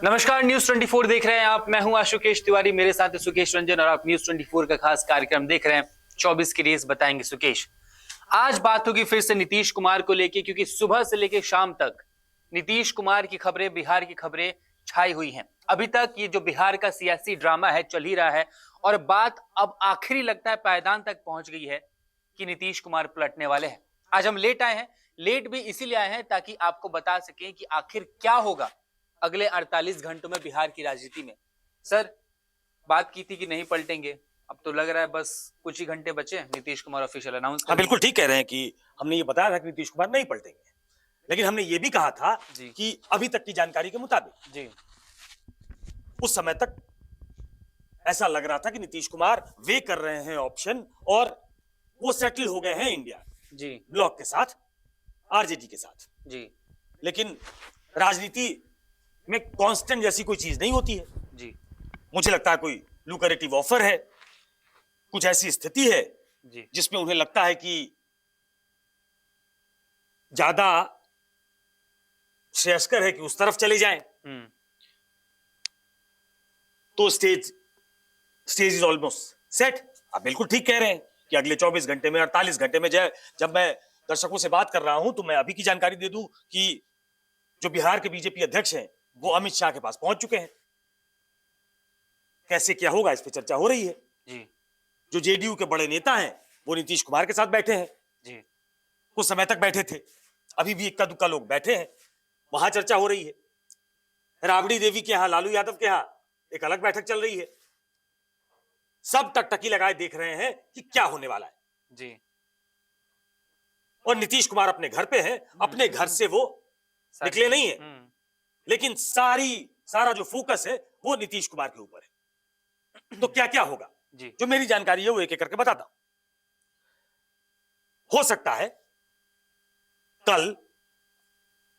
नमस्कार, न्यूज 24 देख रहे हैं आप। मैं हूं आशुकेश तिवारी, मेरे साथ है सुकेश रंजन और आप न्यूज 24 का खास कार्यक्रम देख रहे हैं 24 की रेस बताएंगे सुकेश। आज बात होगी फिर से नीतीश कुमार को लेके, क्योंकि सुबह से लेके शाम तक नीतीश कुमार की खबरें, बिहार की खबरें छाई हुई हैं। अभी तक ये जो बिहार का सियासी ड्रामा है चल ही रहा है और बात अब आखिरी लगता है पायदान तक पहुंच गई है कि नीतीश कुमार पलटने वाले हैं। आज हम लेट आए हैं, लेट भी इसीलिए आए हैं ताकि आपको बता सकें कि आखिर क्या होगा अगले 48 घंटों में बिहार की राजनीति में। सर, बात की थी कि नहीं पलटेंगे, अब तो लग रहा है बस कुछ ही घंटे बचे हैं, नीतीश कुमार ऑफिशियल अनाउंस कर। हाँ, बिल्कुल ठीक कह रहे हैं कि हमने ये बताया था कि नीतीश कुमार नहीं पलटेंगे, लेकिन हमने ये भी कहा था कि अभी तक की जानकारी के मुताबिक जी उस समय तक ऐसा लग रहा था कि नीतीश कुमार वे कर रहे हैं ऑप्शन और वो सेटल हो गए हैं इंडिया जी ब्लॉक के साथ, आरजेडी के साथ जी। लेकिन राजनीति में कांस्टेंट जैसी कोई चीज नहीं होती है जी। मुझे लगता है कोई लुक्रेटिव ऑफर है, कुछ ऐसी स्थिति है जी जिसमें उन्हें लगता है कि ज्यादा श्रेयस्कर है कि उस तरफ चले जाएं। तो स्टेज इज ऑलमोस्ट सेट। आप बिल्कुल ठीक कह रहे हैं कि अगले 24 घंटे में, 48 घंटे में जब मैं दर्शकों से बात कर रहा हूं तो मैं अभी की जानकारी दे दूं कि जो बिहार के बीजेपी अध्यक्ष हैं वो अमित शाह के पास पहुंच चुके हैं। कैसे क्या होगा इस पे चर्चा हो रही है जी। जो जेडीयू के बड़े नेता हैं वो नीतीश कुमार के साथ बैठे हैं जी, कुछ समय तक बैठे थे, अभी भी इक्का दुक्का लोग बैठे हैं, वहां चर्चा हो रही है। राबड़ी देवी के यहां, लालू यादव के यहां एक अलग बैठक चल रही है। सब टकटकी लगाए देख रहे हैं कि क्या होने वाला है जी। और नीतीश कुमार अपने घर पे हैं, अपने घर से वो निकले नहीं है, लेकिन सारा जो फोकस है वो नीतीश कुमार के ऊपर है। तो क्या क्या होगा जी, जो मेरी जानकारी है वो एक एक करके बताता हूं। हो सकता है कल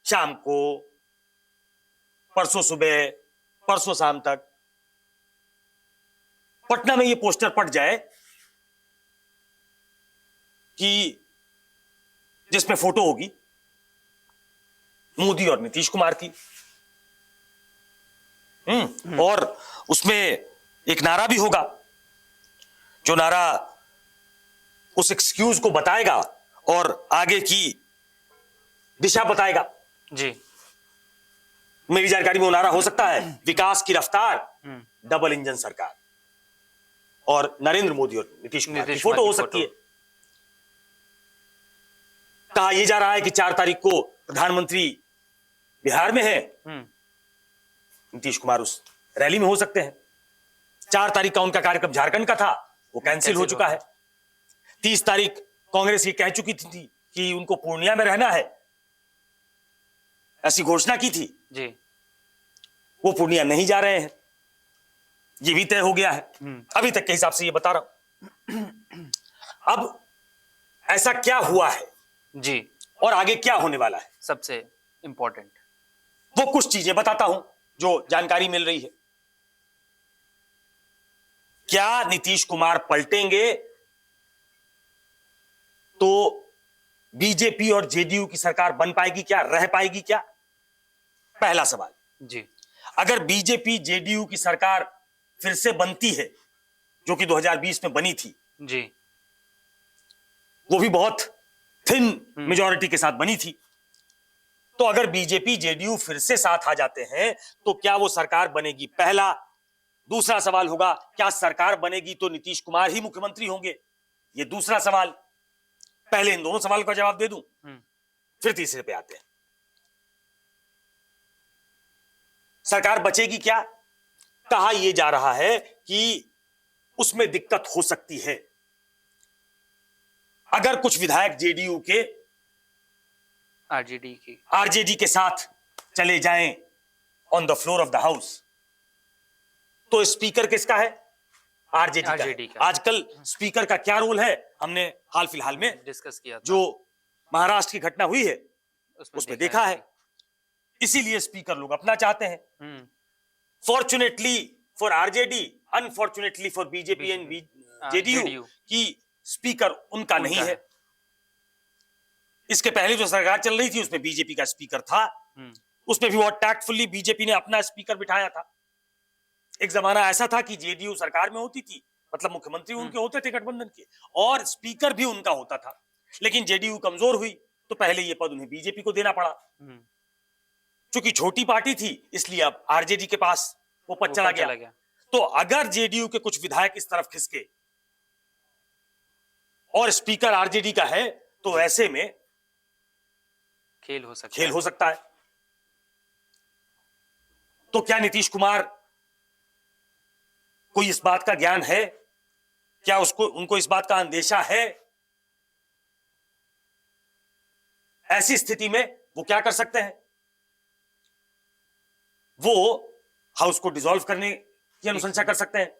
शाम को, परसों सुबह, परसों शाम तक पटना में ये पोस्टर पड़ जाए कि जिसमें फोटो होगी मोदी और नीतीश कुमार की, और उसमें एक नारा भी होगा, जो नारा उस एक्सक्यूज को बताएगा और आगे की दिशा बताएगा जी। मेरी जानकारी में वो नारा हो सकता है विकास की रफ्तार, डबल इंजन सरकार, और नरेंद्र मोदी और नीतीश कुमार की फोटो हो सकती है। कहा यह जा रहा है कि 4 तारीख को प्रधानमंत्री बिहार में है, नीतीश कुमार उस रैली में हो सकते हैं। 4 तारीख का उनका कार्यक्रम झारखंड का था, वो कैंसिल हो चुका है। 30 तारीख कांग्रेस ये कह चुकी थी कि उनको पूर्णिया में रहना है, ऐसी घोषणा की थी जी। वो पूर्णिया नहीं जा रहे हैं, ये भी तय हो गया है अभी तक के हिसाब से, ये बता रहा हूं। अब ऐसा क्या हुआ है जी और आगे क्या होने वाला है, सबसे इंपॉर्टेंट वो कुछ चीजें बताता हूं जो जानकारी मिल रही है। क्या नीतीश कुमार पलटेंगे तो बीजेपी और जेडीयू की सरकार बन पाएगी क्या, रह पाएगी क्या? पहला सवाल जी। अगर बीजेपी जेडीयू की सरकार फिर से बनती है, जो कि 2020 में बनी थी जी, वो भी बहुत थिन मेजॉरिटी के साथ बनी थी, तो अगर बीजेपी जेडीयू फिर से साथ आ जाते हैं तो क्या वो सरकार बनेगी? पहला। दूसरा सवाल होगा, क्या सरकार बनेगी तो नीतीश कुमार ही मुख्यमंत्री होंगे? ये दूसरा सवाल। पहले इन दोनों सवालों का जवाब दे दूं, फिर तीसरे पे आते हैं। सरकार बचेगी क्या? कहा यह जा रहा है कि उसमें दिक्कत हो सकती है अगर कुछ विधायक जेडीयू के आरजेडी के साथ चले जाएं on the floor of the house, तो स्पीकर किसका है? आरजेडी का। आजकल स्पीकर का क्या रोल है हमने हाल फिलहाल में डिस्कस किया था। जो महाराष्ट्र की घटना हुई है उसमें देखा है। इसीलिए स्पीकर लोग अपना चाहते हैं। Fortunately for RJD, unfortunately for BJP and JDU की स्पीकर उनका नहीं है। इसके पहले जो सरकार चल रही थी उसमें बीजेपी का स्पीकर था, उसमें भी बहुत टैक्टफुली बीजेपी ने अपना स्पीकर बिठाया था। एक जमाना ऐसा था कि जेडीयू सरकार में होती थी, मतलब मुख्यमंत्री उनके होते थे गठबंधन के, और स्पीकर भी उनका होता था, लेकिन जेडीयू कमजोर हुई तो पहले ये पद उन्हें बीजेपी को देना पड़ा। चूंकि छोटी पार्टी थी इसलिए अब आरजेडी के पास वो पद चला गया। तो अगर जेडीयू के कुछ विधायक इस तरफ खिसके और स्पीकर आरजेडी का है तो ऐसे में खेल हो सकता है। तो क्या नीतीश कुमार को इस बात का ज्ञान है? क्या उनको इस बात का अंदेशा है? ऐसी स्थिति में वो क्या कर सकते हैं? वो हाउस को डिसॉल्व करने की अनुशंसा कर सकते हैं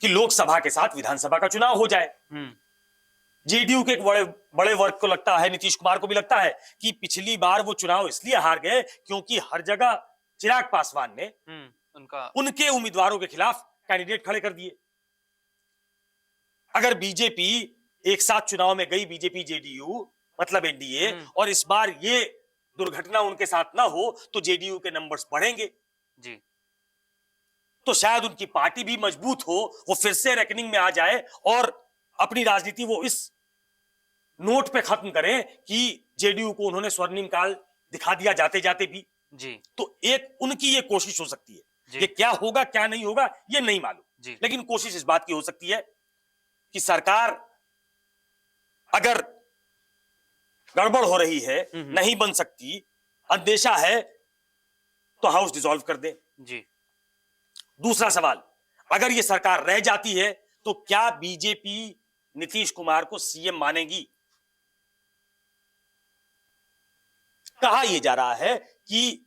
कि लोकसभा के साथ विधानसभा का चुनाव हो जाए। जेडीयू के एक बड़े वर्ग को लगता है, नीतीश कुमार को भी लगता है कि पिछली बार वो चुनाव इसलिए हार गए क्योंकि हर जगह चिराग पासवान ने उनके उम्मीदवारों के खिलाफ कैंडिडेट खड़े कर दिए। अगर बीजेपी एक साथ चुनाव में गई, बीजेपी जेडीयू मतलब एनडीए, और इस बार ये दुर्घटना उनके साथ ना हो तो जेडीयू के नंबर्स बढ़ेंगे जी। तो शायद उनकी पार्टी भी मजबूत हो, वो फिर से रेकनिंग में आ जाए और अपनी राजनीति वो इस नोट पे खत्म करें कि जेडीयू को उन्होंने स्वर्णिम काल दिखा दिया जाते जाते भी जी। तो एक उनकी ये कोशिश हो सकती है। ये क्या होगा क्या नहीं होगा ये नहीं मालूम, लेकिन कोशिश इस बात की हो सकती है कि सरकार अगर गड़बड़ हो रही है, नहीं बन सकती, अंदेशा है, तो हाउस डिसॉल्व कर दे जी। दूसरा सवाल, अगर ये सरकार रह जाती है तो क्या बीजेपी नीतीश कुमार को सीएम मानेगी? कहा यह जा रहा है कि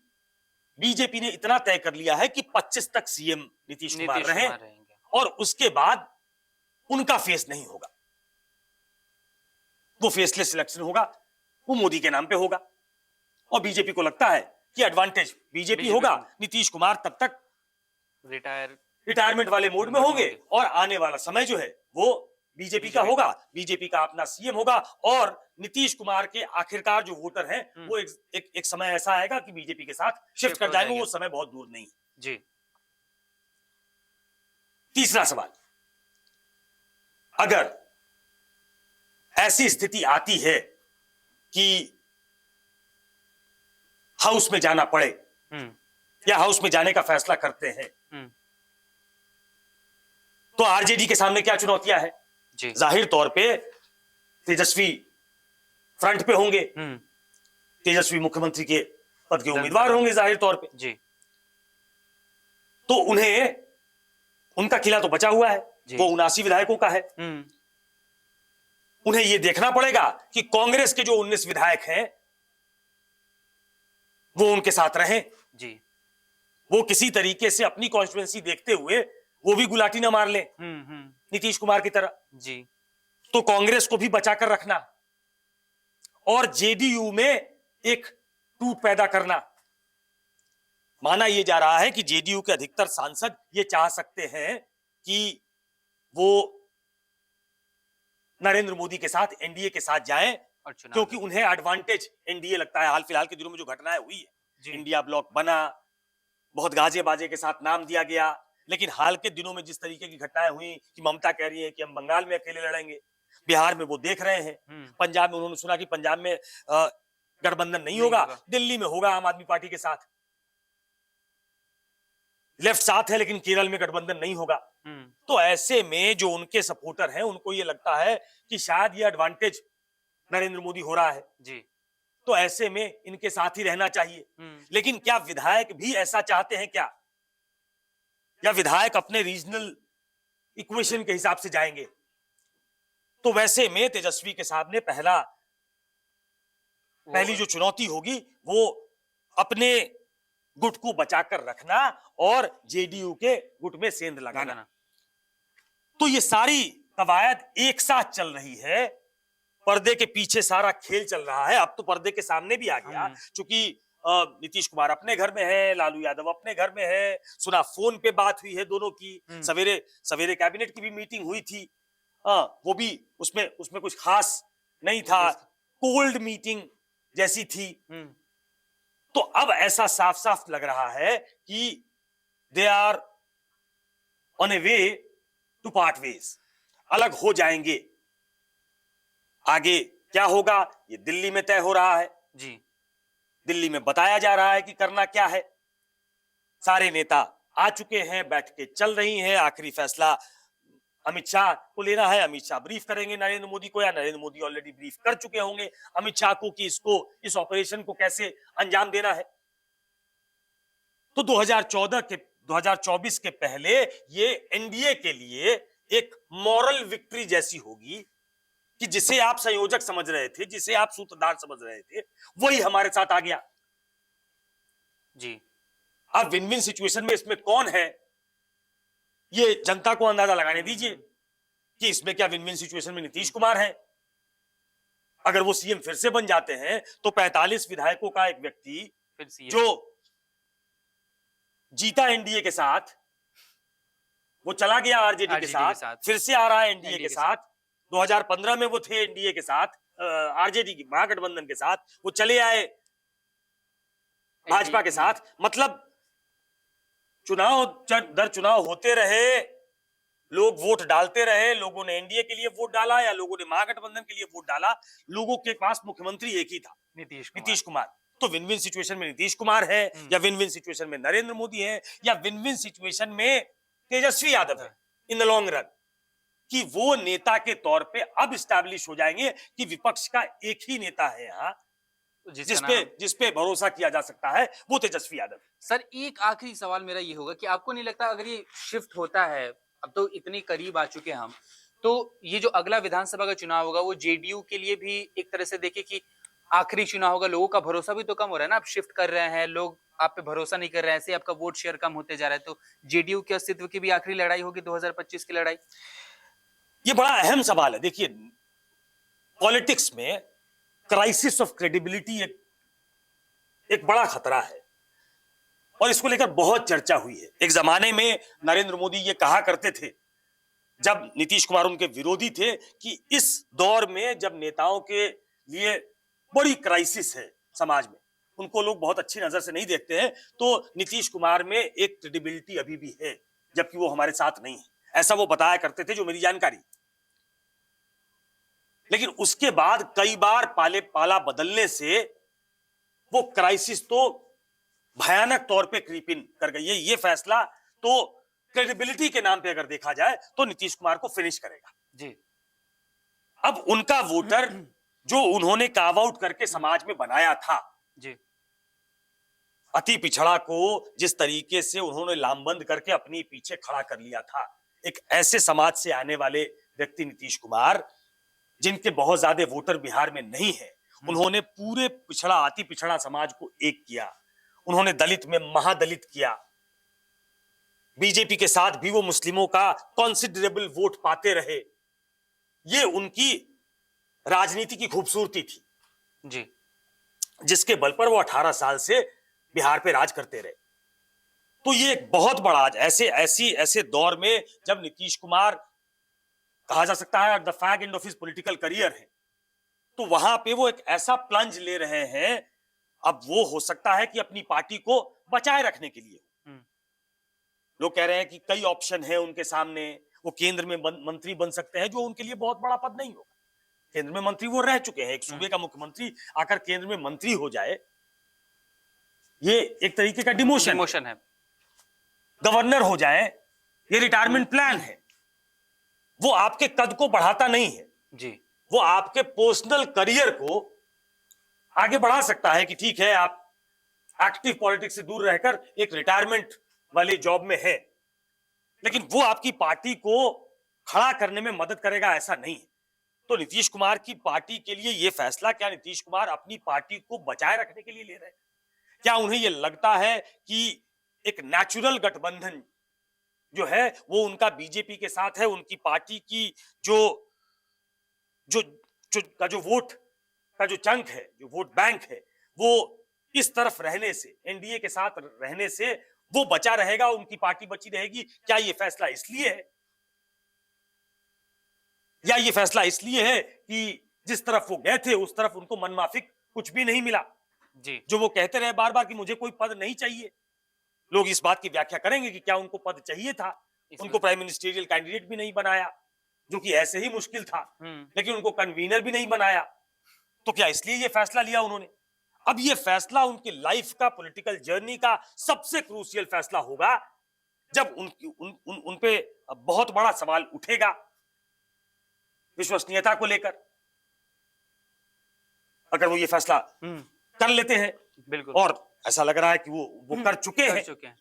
बीजेपी ने इतना तय कर लिया है कि 25 तक सीएम नीतीश कुमार रहेंगे और उसके बाद उनका फेस नहीं होगा, वो फेसलेस इलेक्शन होगा, वो मोदी के नाम पे होगा। और बीजेपी को लगता है कि एडवांटेज बीजेपी होगा, नीतीश कुमार तब तक रिटायरमेंट वाले मोड में होंगे और आने वाला समय जो है वो बीजेपी का होगा, बीजेपी का अपना सीएम होगा और नीतीश कुमार के आखिरकार जो वोटर हैं वो एक समय ऐसा आएगा कि बीजेपी के साथ शिफ्ट कर जाएंगे। वो समय बहुत दूर नहीं जी। तीसरा सवाल, अगर ऐसी स्थिति आती है कि हाउस में जाना पड़े या हाउस में जाने का फैसला करते हैं तो आरजेडी के सामने क्या चुनौतियां हैं? जाहिर तौर पे तेजस्वी फ्रंट पे होंगे, तेजस्वी मुख्यमंत्री के पद के उम्मीदवार होंगे जाहिर तौर पे जी। तो उन्हें उनका किला तो बचा हुआ है, वो 79 विधायकों का है। उन्हें यह देखना पड़ेगा कि कांग्रेस के जो 19 विधायक हैं वो उनके साथ रहें जी। वो किसी तरीके से अपनी कॉन्स्टिट्यूएंसी देखते हुए वो भी गुलाटी ना मार ले नीतीश कुमार की तरह जी। तो कांग्रेस को भी बचाकर रखना और जेडीयू में एक टूट पैदा करना। माना यह जा रहा है कि जेडीयू के अधिकतर सांसद ये चाह सकते हैं कि वो नरेंद्र मोदी के साथ एनडीए के साथ जाएं क्योंकि उन्हें एडवांटेज एनडीए लगता है। हाल फिलहाल के दिनों में जो घटनाएं हुई है, इंडिया ब्लॉक बना, बहुत गाजे बाजे के साथ नाम दिया गया, लेकिन हाल के दिनों में जिस तरीके की घटनाएं हुई कि ममता कह रही है कि हम बंगाल में अकेले लड़ेंगे, बिहार में वो देख रहे हैं, पंजाब में उन्होंने सुना कि पंजाब में गठबंधन नहीं होगा, दिल्ली में होगा आम आदमी पार्टी के साथ, लेफ्ट साथ है लेकिन केरल में गठबंधन नहीं होगा। तो ऐसे में जो उनके सपोर्टर हैं उनको ये लगता है कि शायद ये एडवांटेज नरेंद्र मोदी हो रहा है जी। तो ऐसे में इनके साथ ही रहना चाहिए। लेकिन क्या विधायक भी ऐसा चाहते हैं क्या, या विधायक अपने रीजनल इक्वेशन के हिसाब से जाएंगे? तो वैसे में तेजस्वी के सामने पहली जो चुनौती होगी वो अपने गुट को बचाकर रखना और जेडीयू के गुट में सेंध लगाना। तो ये सारी कवायद एक साथ चल रही है, पर्दे के पीछे सारा खेल चल रहा है। अब तो पर्दे के सामने भी आ गया, क्योंकि नीतीश कुमार अपने घर में है, लालू यादव अपने घर में है, सुना फोन पे बात हुई है दोनों की, सवेरे कैबिनेट की भी मीटिंग हुई थी, वो भी उसमें कुछ खास नहीं था, कोल्ड मीटिंग जैसी थी। तो अब ऐसा साफ साफ लग रहा है कि they are on a way to part ways, अलग हो जाएंगे। आगे क्या होगा ये दिल्ली में तय हो रहा है जी। दिल्ली में बताया जा रहा है कि करना क्या है। सारे नेता आ चुके हैं, बैठकें चल रही हैं, आखिरी फैसला अमित शाह को लेना है। अमित शाह ब्रीफ करेंगे नरेंद्र मोदी को, या नरेंद्र मोदी ऑलरेडी ब्रीफ कर चुके होंगे अमित शाह को कि इस ऑपरेशन को कैसे अंजाम देना है। तो 2024 के पहले ये एनडीए के लिए एक मॉरल विक्ट्री जैसी होगी कि जिसे आप संयोजक समझ रहे थे, जिसे आप सूत्रधार समझ रहे थे, वही हमारे साथ आ गया जी। अब विन विन सिचुएशन में इसमें कौन है, ये जनता को अंदाजा लगाने दीजिए कि इसमें क्या विन विन सिचुएशन में नीतीश कुमार है। अगर वो सीएम फिर से बन जाते हैं तो 45 विधायकों का एक व्यक्ति फिर से जो जीता एनडीए के साथ, वो चला गया आरजेडी के साथ, फिर से आ रहा है एनडीए के साथ। 2015 में वो थे एनडीए के साथ, आरजेडी की महागठबंधन के साथ, वो चले आए भाजपा के साथ। मतलब चुनाव दर चुनाव होते रहे, लोग वोट डालते रहे, लोगों ने एनडीए के लिए वोट डाला या लोगों ने महागठबंधन के लिए वोट डाला, लोगों के पास मुख्यमंत्री एक ही था, नीतीश कुमार। तो विन विन सिचुएशन में नीतीश कुमार है, या विन विन सिचुएशन में नरेंद्र मोदी है, या विन विन सिचुएशन में तेजस्वी यादव है इन द लॉन्ग रन, कि वो नेता के तौर पे अब स्टैब्लिश हो जाएंगे कि विपक्ष का एक ही नेता है यहाँ जिसपे भरोसा किया जा सकता है, वो तेजस्वी यादव। सर एक आखिरी सवाल मेरा ये होगा कि आपको नहीं लगता अगर ये शिफ्ट होता है, अब तो इतने करीब आ चुके हैं हम, तो ये जो अगला विधानसभा का चुनाव होगा वो जेडीयू के लिए भी एक तरह से देखे कि आखिरी चुनाव होगा, लोगों का भरोसा भी तो कम हो रहा है ना, आप शिफ्ट कर रहे हैं, लोग आप पे भरोसा नहीं कर रहे हैं, ऐसे आपका वोट शेयर कम होते जा रहा है, तो जेडीयू के अस्तित्व की भी आखिरी लड़ाई होगी 2025 की लड़ाई। ये बड़ा अहम सवाल है। देखिए पॉलिटिक्स में क्राइसिस ऑफ क्रेडिबिलिटी एक बड़ा खतरा है और इसको लेकर बहुत चर्चा हुई है। एक जमाने में नरेंद्र मोदी ये कहा करते थे जब नीतीश कुमार उनके विरोधी थे कि इस दौर में जब नेताओं के लिए बड़ी क्राइसिस है समाज में, उनको लोग बहुत अच्छी नजर से नहीं देखते हैं, तो नीतीश कुमार में एक क्रेडिबिलिटी अभी भी है जबकि वो हमारे साथ नहीं है, ऐसा वो बताया करते थे, जो मेरी जानकारी। लेकिन उसके बाद कई बार पाला बदलने से वो क्राइसिस तो भयानक तौर पे क्रीप इन कर गई है। ये फैसला तो क्रेडिबिलिटी के नाम पे अगर देखा जाए तो नीतीश कुमार को फिनिश करेगा जी। अब उनका वोटर जो उन्होंने कार्व आउट करके समाज में बनाया था जी, अति पिछड़ा को जिस तरीके से उन्होंने लामबंद करके अपनी पीछे खड़ा कर लिया था, एक ऐसे समाज से आने वाले व्यक्ति नीतीश कुमार, जिनके बहुत ज्यादा वोटर बिहार में नहीं है, उन्होंने पूरे पिछड़ा अति पिछड़ा समाज को एक किया, उन्होंने दलित में महादलित किया, बीजेपी के साथ भी वो मुस्लिमों का कॉन्सिडरेबल वोट पाते रहे। ये उनकी राजनीति की खूबसूरती थी जी, जिसके बल पर वो 18 साल से बिहार पे राज करते रहे। तो ये एक बहुत बड़ा आज ऐसे दौर में जब नीतीश कुमार कहा जा सकता है the fag end of his political career है, तो वहां पे वो एक ऐसा प्लंज ले रहे हैं। अब वो हो सकता है कि अपनी पार्टी को बचाए रखने के लिए, लोग कह रहे हैं कि कई ऑप्शन है उनके सामने, वो केंद्र में मंत्री बन सकते हैं, जो उनके लिए बहुत बड़ा पद नहीं होगा। केंद्र में मंत्री वो रह चुके हैं, एक सूबे का मुख्यमंत्री आकर केंद्र में मंत्री हो जाए, ये एक तरीके का डिमोशन है। गवर्नर हो जाए, ये रिटायरमेंट प्लान है। वो आपके कद को बढ़ाता नहीं है जी, वो आपके पर्सनल करियर को आगे बढ़ा सकता है कि ठीक है आप एक्टिव पॉलिटिक्स से दूर रहकर एक रिटायरमेंट वाली जॉब में है, लेकिन वो आपकी पार्टी को खड़ा करने में मदद करेगा ऐसा नहीं है। तो नीतीश कुमार की पार्टी के लिए यह फैसला, क्या नीतीश कुमार अपनी पार्टी को बचाए रखने के लिए ले रहे हैं? क्या उन्हें यह लगता है कि एक नेचुरल गठबंधन जो है वो उनका बीजेपी के साथ है, उनकी पार्टी की जो वोट का जो चंक है, जो वोट बैंक है, वो इस तरफ रहने से, एनडीए के साथ रहने से वो बचा रहेगा, उनकी पार्टी बची रहेगी? क्या ये फैसला इसलिए है, या ये फैसला इसलिए है कि जिस तरफ वो गए थे उस तरफ उनको मनमाफिक कुछ भी नहीं मिला? जी जो वो कहते रहे बार बार कि मुझे कोई पद नहीं चाहिए। लोग इस बात की व्याख्या करेंगे कि क्या उनको पद चाहिए था। उनको प्राइम मिनिस्टरियल कैंडिडेट भी नहीं बनाया, जो कि ऐसे ही मुश्किल था, लेकिन उनको कन्वीनर भी नहीं बनाया। तो क्या इसलिए ये फैसला लिया उन्होंने? अब ये फैसला उनकी लाइफ का, पॉलिटिकल जर्नी का सबसे क्रूशियल फैसला होगा, जब उन पे बहुत बड़ा सवाल उठेगा विश्वसनीयता को लेकर। अगर वो ये फैसला कर लेते हैं, बिल्कुल, और ऐसा लग रहा है कि वो कर चुके हैं।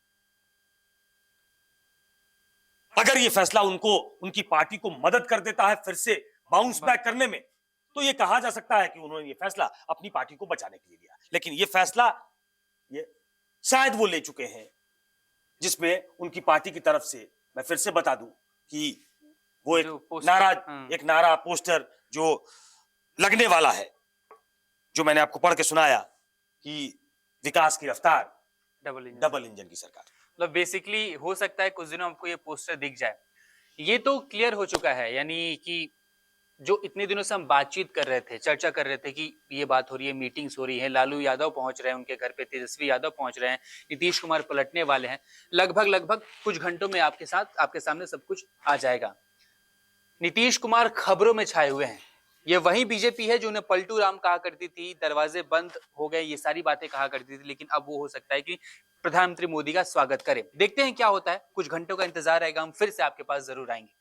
अगर ये फैसला उनको, उनकी पार्टी को मदद कर देता है फिर से बाउंस बैक करने में, तो ये कहा जा सकता है कि उन्होंने ये फैसला अपनी पार्टी को बचाने के लिए लिया। लेकिन ये फैसला ये शायद वो ले चुके हैं, जिसमें उनकी पार्टी की तरफ से, मैं फिर से बता दूं कि वो एक नारा पोस्टर जो लगने वाला है, जो मैंने आपको पढ़ के सुनाया कि विकास की रफ्तार डबल इंजन की सरकार। मतलब बेसिकली हो सकता है कुछ दिनों आपको ये पोस्टर दिख जाए। ये तो क्लियर हो चुका है, यानी कि जो इतने दिनों से हम बातचीत कर रहे थे, चर्चा कर रहे थे कि ये बात हो रही है, मीटिंग्स हो रही है, लालू यादव पहुंच रहे हैं उनके घर पे, तेजस्वी यादव पहुंच रहे हैं, नीतीश कुमार पलटने वाले हैं, लगभग कुछ घंटों में आपके सामने सब कुछ आ जाएगा। नीतीश कुमार खबरों में छाए हुए हैं। ये वही बीजेपी है जो उन्हें पलटू राम कहा करती थी, दरवाजे बंद हो गए, ये सारी बातें कहा करती थी, लेकिन अब वो हो सकता है कि प्रधानमंत्री मोदी का स्वागत करें। देखते हैं क्या होता है, कुछ घंटों का इंतजार रहेगा, हम फिर से आपके पास जरूर आएंगे।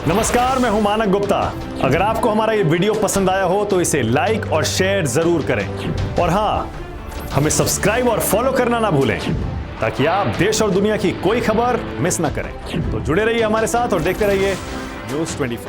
नमस्कार, मैं हूं मानक गुप्ता। अगर आपको हमारा ये वीडियो पसंद आया हो तो इसे लाइक और शेयर जरूर करें, और हां, हमें सब्सक्राइब और फॉलो करना ना भूलें, ताकि आप देश और दुनिया की कोई खबर मिस ना करें। तो जुड़े रहिए हमारे साथ और देखते रहिए News 24।